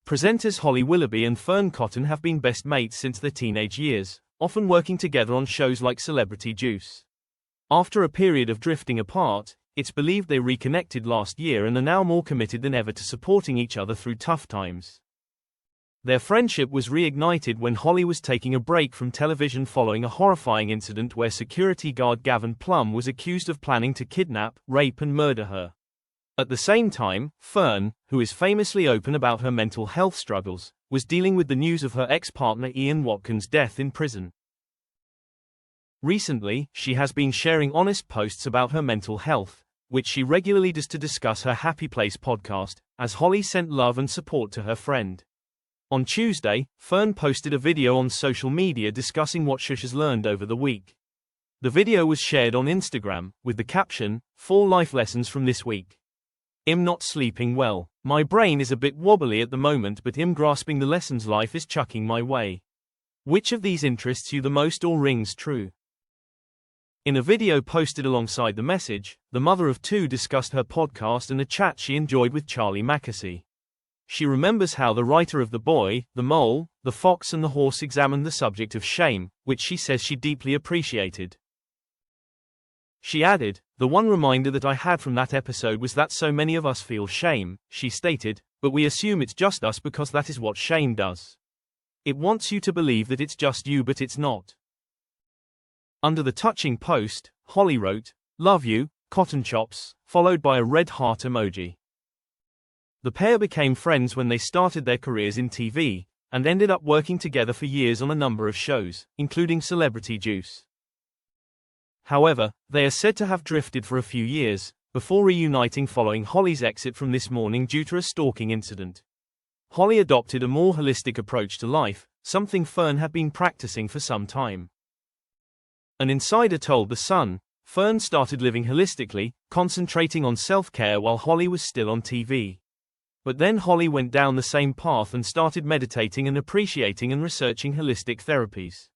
Presenters Holly Willoughby and Fearne Cotton have been best mates since their teenage years, often working together on shows like Celebrity Juice. After a period of drifting apart, it's believed they reconnected last year and are now more committed than ever to supporting each other through tough times. Their friendship was reignited when Holly was taking a break from television following a horrifying incident where security guard Gavin Plum was accused of planning to kidnap, rape and murder her. At the same time, Fearne, who is famously open about her mental health struggles, was dealing with the news of her ex-partner Ian Watkins' death in prison. Recently, she has been sharing honest posts about her mental health, which she regularly does to discuss her Happy Place podcast, as Holly sent love and support to her friend. On Tuesday, Fearne posted a video on social media discussing what she has learned over the week. The video was shared on Instagram, with the caption, 4 life lessons from this week. I'm not sleeping well. My brain is a bit wobbly at the moment, but I'm grasping the lessons life is chucking my way. Which of these interests you the most or rings true? In a video posted alongside the message, the mother of 2 discussed her podcast and a chat she enjoyed with Charlie Mackesy. She remembers how the writer of The Boy, The Mole, The Fox and the Horse examined the subject of shame, which she says she deeply appreciated. She added, "The one reminder that I had from that episode was that so many of us feel shame," she stated, "but we assume it's just us because that is what shame does. It wants you to believe that it's just you, but it's not." Under the touching post, Holly wrote, "Love you, Cotton Chops," followed by a red heart emoji. The pair became friends when they started their careers in TV, and ended up working together for years on a number of shows, including Celebrity Juice. However, they are said to have drifted for a few years, before reuniting following Holly's exit from This Morning due to a stalking incident. Holly adopted a more holistic approach to life, something Fearne had been practicing for some time. An insider told The Sun, Fearne started living holistically, concentrating on self-care while Holly was still on TV. But then Holly went down the same path and started meditating and appreciating and researching holistic therapies.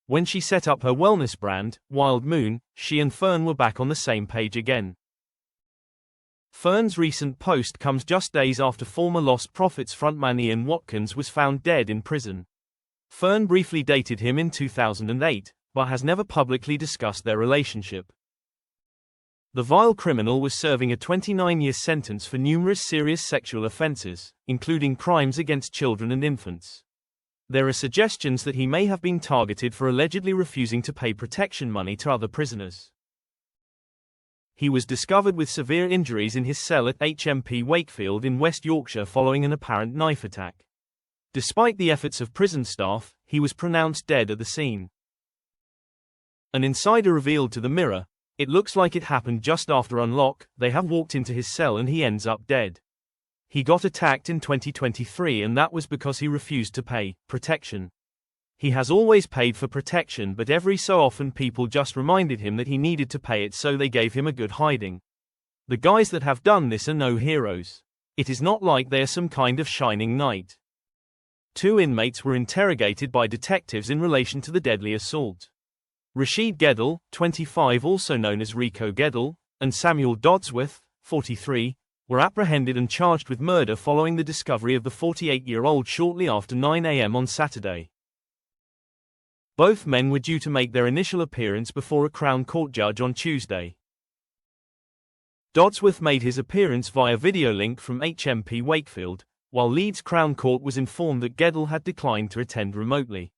When she set up her wellness brand, Wild Moon, she and Fearne were back on the same page again. Fearne's recent post comes just days after former Lost Prophets frontman Ian Watkins was found dead in prison. Fearne briefly dated him in 2008, but has never publicly discussed their relationship. The vile criminal was serving a 29-year sentence for numerous serious sexual offenses, including crimes against children and infants. There are suggestions that he may have been targeted for allegedly refusing to pay protection money to other prisoners. He was discovered with severe injuries in his cell at HMP Wakefield in West Yorkshire following an apparent knife attack. Despite the efforts of prison staff, he was pronounced dead at the scene. An insider revealed to the Mirror, "It looks like it happened just after unlock, they have walked into his cell and he ends up dead. He got attacked in 2023 and that was because he refused to pay protection. He has always paid for protection, but every so often people just reminded him that he needed to pay it, so they gave him a good hiding. The guys that have done this are no heroes. It is not like they are some kind of shining knight." 2 inmates were interrogated by detectives in relation to the deadly assault. Rashid Geddle, 25, also known as Rico Geddle, and Samuel Dodsworth, 43, were apprehended and charged with murder following the discovery of the 48-year-old shortly after 9 a.m. on Saturday. Both men were due to make their initial appearance before a Crown Court judge on Tuesday. Dodsworth made his appearance via video link from HMP Wakefield, while Leeds Crown Court was informed that Geddle had declined to attend remotely.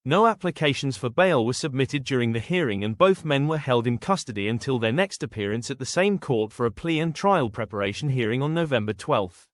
No applications for bail were submitted during the hearing and both men were held in custody until their next appearance at the same court for a plea and trial preparation hearing on November 12.